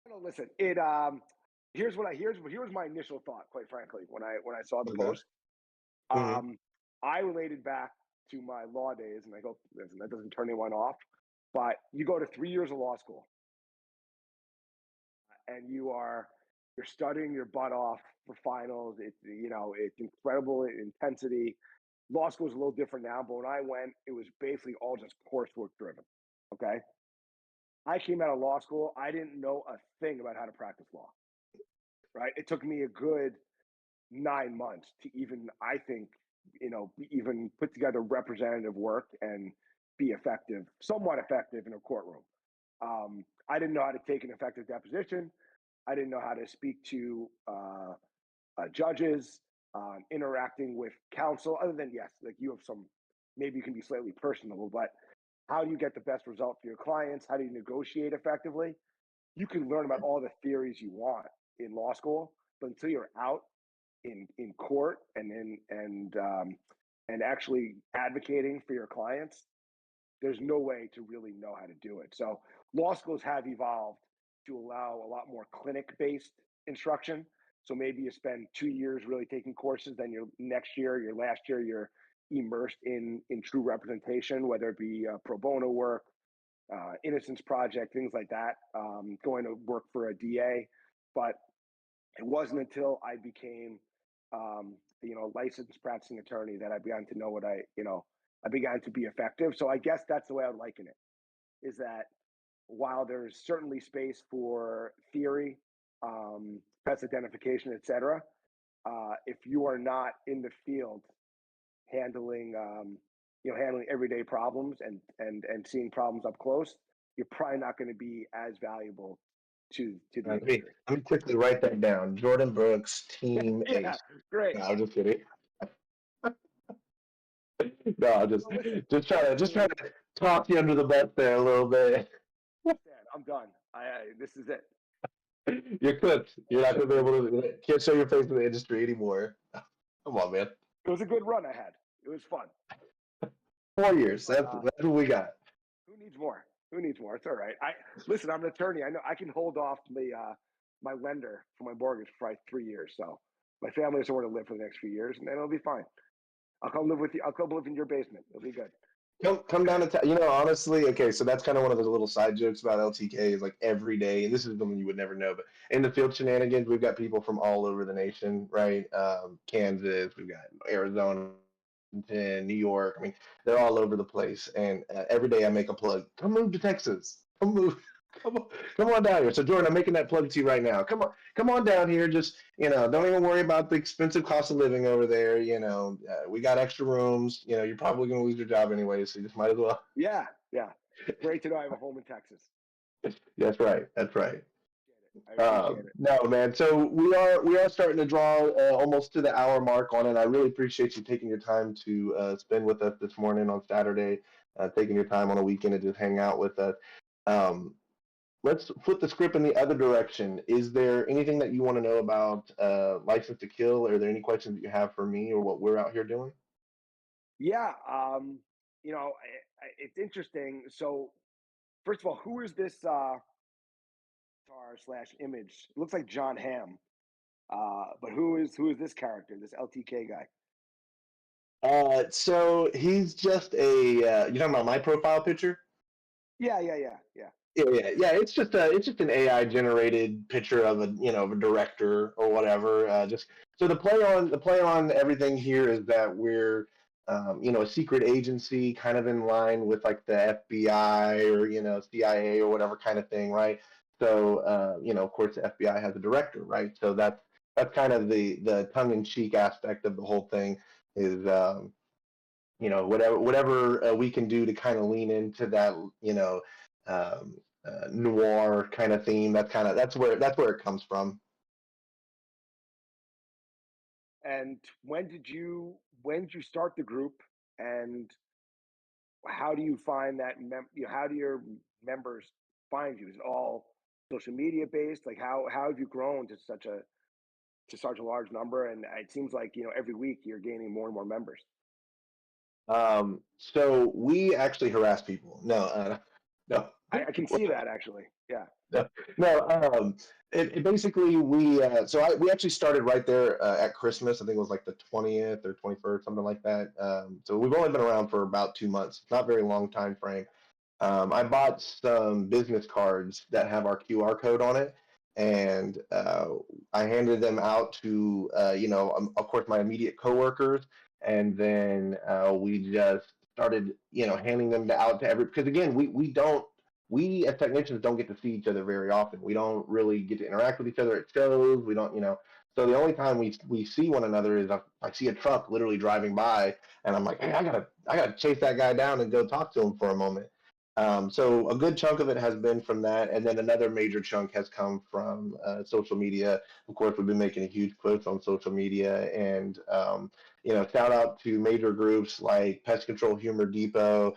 no, listen, here's my initial thought, quite frankly, when I saw the Okay. post. Hmm. Um I related back to my law days, and I hope listen, that doesn't turn anyone off. But you go to 3 years of law school and you're studying your butt off for finals. It's incredible intensity. Law school is a little different now, but when I went, it was basically all just coursework driven. Okay. I came out of law school. I didn't know a thing about how to practice law. Right. It took me a good 9 months to even, I think, even put together representative work and be effective, somewhat effective in a courtroom. I didn't know how to take an effective deposition. I didn't know how to speak to judges, interacting with counsel. Other than yes, like you have some, maybe you can be slightly personable, but how do you get the best result for your clients? How do you negotiate effectively? You can learn about all the theories you want in law school, but until you're out in court and actually advocating for your clients, there's no way to really know how to do it. So law schools have evolved to allow a lot more clinic-based instruction. So maybe you spend 2 years really taking courses, then your next year, your last year, you're immersed in true representation, whether it be pro bono work, Innocence Project, things like that. Going to work for a DA, but it wasn't until I became, a licensed practicing attorney that I began to know I began to be effective. So I guess that's the way I would liken it is that while there's certainly space for theory, pest identification, et cetera, if you are not in the field handling, handling everyday problems and seeing problems up close, you're probably not going to be as valuable to the Let me, industry. let me quickly write that down. Jordan Brooks, Team Yeah, Ace. great. No, I'm just kidding. No, I'm Well, listen, just trying to toss you under the bus there a little bit. Stan, I'm done. This is it. You're cooked. You're not gonna be able to can't show your face in the industry anymore. Come on, man. It was a good run I had. It was fun. 4 years. But That's what we got. who needs more? Who needs more? It's all right. Listen. I'm an attorney. I know I can hold off my lender for my mortgage for probably 3 years. So my family has somewhere to live for the next few years, and then it'll be fine. I'll come live with you. I'll come live in your basement. It'll be good. Come down to town. You know, honestly, okay, so that's kind of one of those little side jokes about LTK is like every day, and this is something you would never know, but in the field shenanigans, we've got people from all over the nation, right? Kansas, we've got Arizona, New York. I mean, they're all over the place, and every day I make a plug. Come move to Texas. Come move. Come on, come on down here. So Jordan, I'm making that plug to you right now. Come on down here. Just don't even worry about the expensive cost of living over there. We got extra rooms. You're probably going to lose your job anyway, so you just might as well. Yeah, yeah. Great to know I have a home in Texas. That's right. That's right. I appreciate it. No, man. So we are starting to draw almost to the hour mark on it. I really appreciate you taking your time to spend with us this morning on Saturday, taking your time on a weekend to just hang out with us. Um, let's flip the script in the other direction. Is there anything that you want to know about License to Kill? Are there any questions that you have for me or what we're out here doing? Yeah. It's interesting. So first of all, who is this star slash image? It looks like John Hamm. But who is this character? This LTK guy? So he's just you're talking about my profile picture? Yeah, yeah, yeah, yeah. Yeah. It's just an AI generated picture of a director or whatever. Just so the play on everything here is that we're a secret agency, kind of in line with like the FBI or CIA or whatever kind of thing, right? So of course the FBI has a director, right? So that's kind of the tongue in cheek aspect of the whole thing is whatever we can do to kind of lean into that um, noir kind of theme. That's where it comes from. And when did you start the group? And how do you find that how do your members find you? Is it all social media based? Like how have you grown to such a large number? And it seems like every week you're gaining more and more members. So we actually harass people. No, no. I can see that actually. Yeah. No, no. It basically we actually started right there at Christmas. I think it was like the 20th or 21st, something like that. So we've only been around for about 2 months. It's not a very long time frame. I bought some business cards that have our QR code on it, and I handed them out to, of course, my immediate coworkers, and then we just started, handing them out to because again, we as technicians don't get to see each other very often. We don't really get to interact with each other at shows. We don't, so the only time we see one another is I see a truck literally driving by, and I'm like, hey, I gotta chase that guy down and go talk to him for a moment. So a good chunk of it has been from that, and then another major chunk has come from social media. Of course, we've been making a huge push on social media, and shout out to major groups like Pest Control Humor Depot,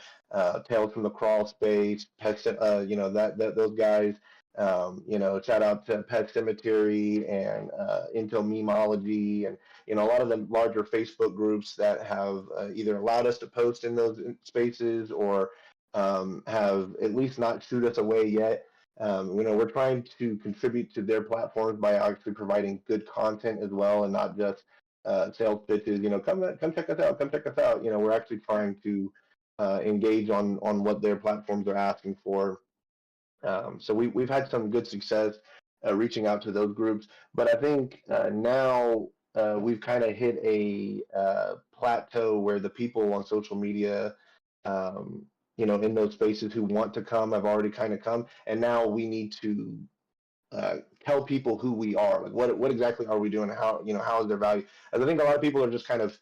Tales from the Crawl Space, Pet, that those guys. Shout out to Pet Cemetery and Intel Memology, and a lot of the larger Facebook groups that have either allowed us to post in those spaces or have at least not shooed us away yet. We're trying to contribute to their platforms by actually providing good content as well, and not just sales pitches. Come check us out. Come check us out. We're actually trying to engage on what their platforms are asking for. So we've had some good success reaching out to those groups, but I think now we've kind of hit a plateau where the people on social media, in those spaces who want to come have already kind of come, and now we need to tell people who we are. Like what exactly are we doing? How is their value? As I think a lot of people are just kind of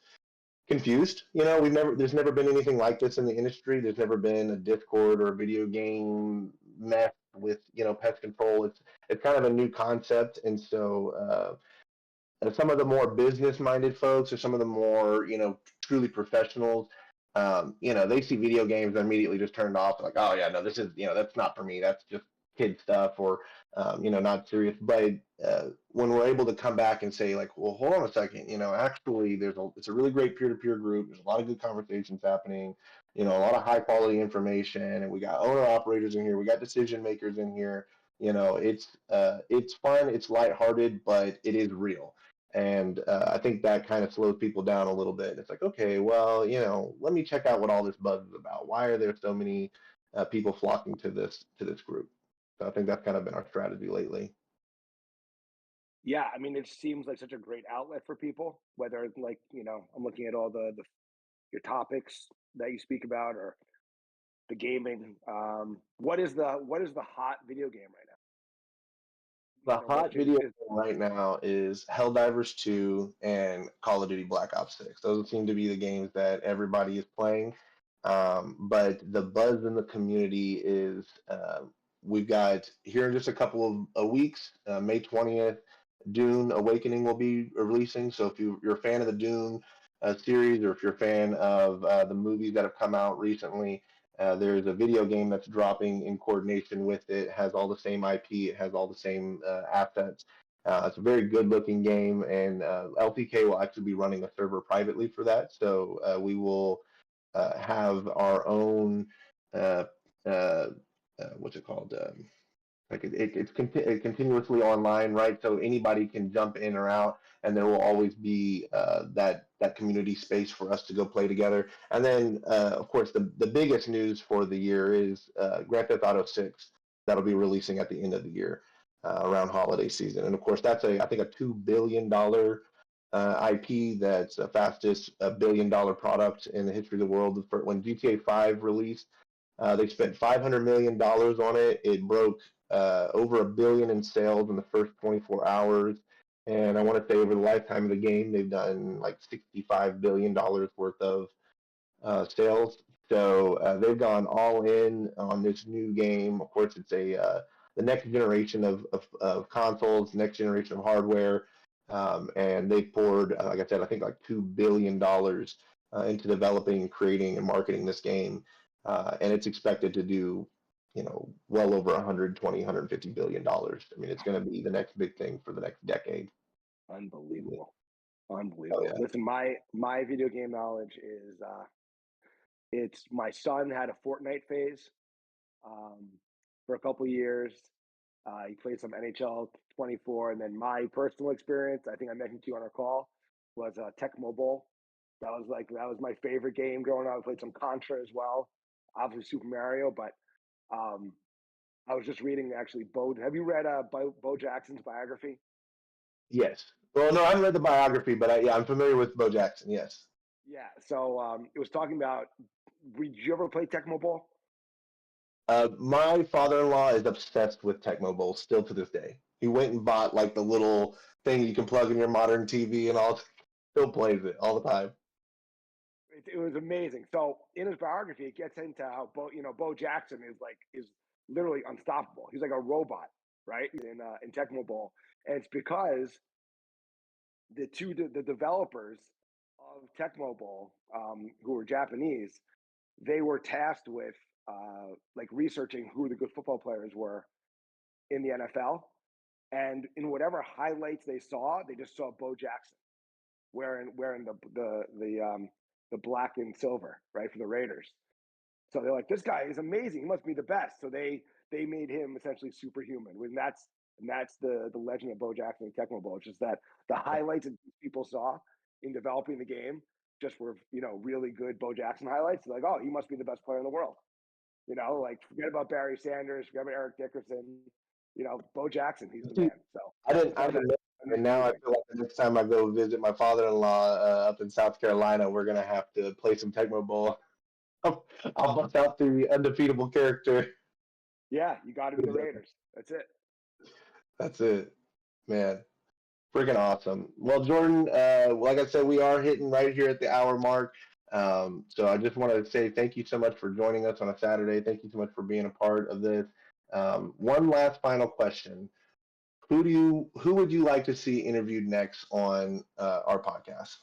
confused. There's never been anything like this in the industry. There's never been a Discord or a video game mess with pest control. It's kind of a new concept, and so some of the more business-minded folks or some of the more truly professionals, they see video games and immediately just turned off. Like, oh yeah, no, this is that's not for me. That's just kid stuff, or not serious. But when we're able to come back and say like, well, hold on a second, actually, it's a really great peer-to-peer group. There's a lot of good conversations happening. A lot of high-quality information, and we got owner-operators in here. We got decision makers in here. It's fun. It's lighthearted, but it is real. And I think that kind of slows people down a little bit. It's like, okay, well, let me check out what all this buzz is about. Why are there so many people flocking to this group? So I think that's kind of been our strategy lately. Yeah, I mean, it seems like such a great outlet for people. Whether it's like I'm looking at all the your topics that you speak about, or the gaming. What is the hot video game right now? The What hot video game right now is Helldivers 2 and Call of Duty Black Ops 6. Those seem to be the games that everybody is playing. But the buzz in the community is we've got here in just a couple of weeks, May 20th, Dune Awakening will be releasing. So if you're a fan of the Dune series, or if you're a fan of the movies that have come out recently, there's a video game that's dropping in coordination with it. It has all the same IP. It has all the same assets. It's a very good-looking game, and LTK will actually be running a server privately for that. So we will have our own what's it called? Like it's continuously online, right? So anybody can jump in or out, and there will always be that community space for us to go play together. And then, of course, the biggest news for the year is Grand Theft Auto 6 that'll be releasing at the end of the year around holiday season. And of course, that's I think a $2 billion IP. That's the fastest $1 billion product in the history of the world. When GTA 5 released, they spent $500 million on it. It broke over $1 billion in sales in the first 24 hours. And I want to say over the lifetime of the game, they've done like $65 billion worth of sales. So they've gone all in on this new game. Of course, it's the next generation of consoles, next generation of hardware. And they poured, like I said, I think like $2 billion into developing, creating, and marketing this game. And it's expected to do, well over 120, 150 billion dollars. I mean, it's going to be the next big thing for the next decade. Unbelievable, Oh unbelievable. yeah. Listen, my video game knowledge is it's my son had a Fortnite phase um, for a couple years. He played some NHL 24, and then my personal experience, I think I mentioned to you on our call, was Tecmo Bowl. That was my favorite game growing up. I played some Contra as well, obviously Super Mario. But um, I was just reading actually. Have you read Bo Jackson's biography? Yes. Well, no, I haven't read the biography, but yeah, I'm familiar with Bo Jackson. Yes. Yeah. So it was talking about. Did you ever play Tecmo Bowl? My father-in-law is obsessed with Tecmo Bowl still to this day. He went and bought like the little thing you can plug in your modern TV and all. Still plays it all the time. It was amazing. So in his biography, it gets into how Bo Jackson is literally unstoppable. He's like a robot, right? In Tecmo Bowl, and it's because the developers of Tecmo Bowl, who were Japanese, they were tasked with like researching who the good football players were in the NFL, and in whatever highlights they saw, they just saw Bo Jackson wearing the black and silver, right, for the Raiders. So they're like, this guy is amazing. He must be the best. So they made him essentially superhuman. And that's the legend of Bo Jackson and Tecmo Bowl. It's just that the highlights that people saw in developing the game just were really good Bo Jackson highlights. Like, oh, he must be the best player in the world. Like forget about Barry Sanders, forget about Eric Dickerson. Bo Jackson, he's the See, man. So I I found that didn't know, and now I amazing. feel like the next time I go visit my father-in-law up in South Carolina, we're gonna have to play some Tecmo Bowl. I'll bust out the undefeatable character. Yeah, you got to be the Raiders. That's it. That's it, man. Freaking awesome. Well, Jordan, like I said, we are hitting right here at the hour mark. So I just want to say thank you so much for joining us on a Saturday. Thank you so much for being a part of this. One last final question. Who would you like to see interviewed next on our podcast?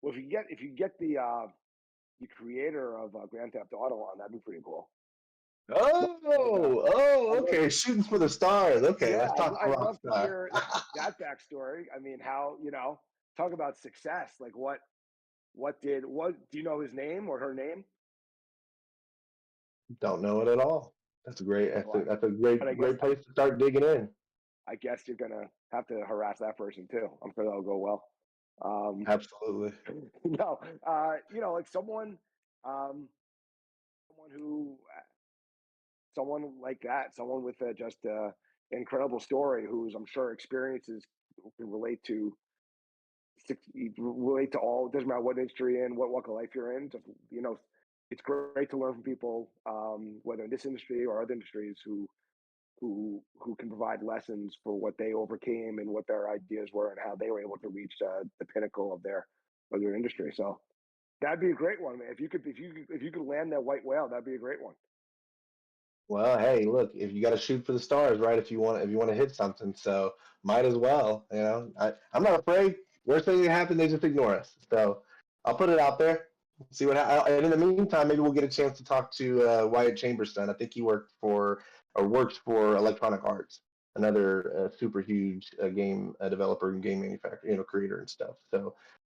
Well, if you get the creator of Grand Theft Auto on, that'd be pretty cool. Okay. Shooting for the stars. Okay, Yeah, let's talk I'd love to Rockstar. hear that backstory. I mean, how talk about success. Like, what do you know his name or her name? Don't know it at all. That's a great. Well, That's a but great place to start digging in. I guess you're gonna have to harass that person too. I'm sure that'll go well. Um, Absolutely. no, like um, someone who, someone like that, someone with just incredible story, who's I'm sure experiences can relate to all. It doesn't matter what industry you're in, what walk of life you're in. Just it's great to learn from people, whether in this industry or other industries, who can provide lessons for what they overcame and what their ideas were and how they were able to reach the pinnacle of their industry. So that'd be a great one, man. If you could land that white whale, that'd be a great one. Well, hey, look, if you got to shoot for the stars, right? If you want to hit something, so might as well. I'm not afraid. Worst thing that happen, they just ignore us. So I'll put it out there. See what happens. And in the meantime, maybe we'll get a chance to talk to Wyatt Chamberson. I think he works for Electronic Arts, another super huge game developer and game manufacturer, creator and stuff. So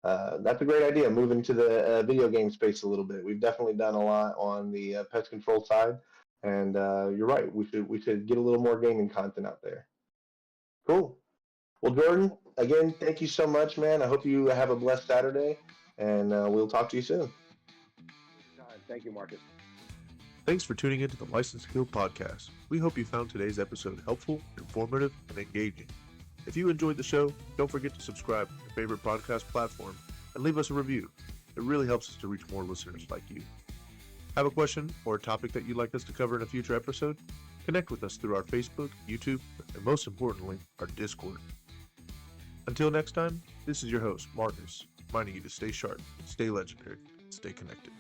that's a great idea. Moving to the video game space a little bit. We've definitely done a lot on the pest control side. And you're right. We should get a little more gaming content out there. Cool. Well, Jordan, again, thank you so much, man. I hope you have a blessed Saturday, and we'll talk to you soon. Thank you, Marcus. Thanks for tuning into the Licensed Guild podcast. We hope you found today's episode helpful, informative, and engaging. If you enjoyed the show, don't forget to subscribe to your favorite podcast platform and leave us a review. It really helps us to reach more listeners like you. Have a question or a topic that you'd like us to cover in a future episode? Connect with us through our Facebook, YouTube, and most importantly, our Discord. Until next time, this is your host, Marcus, reminding you to stay sharp, stay legendary, stay connected.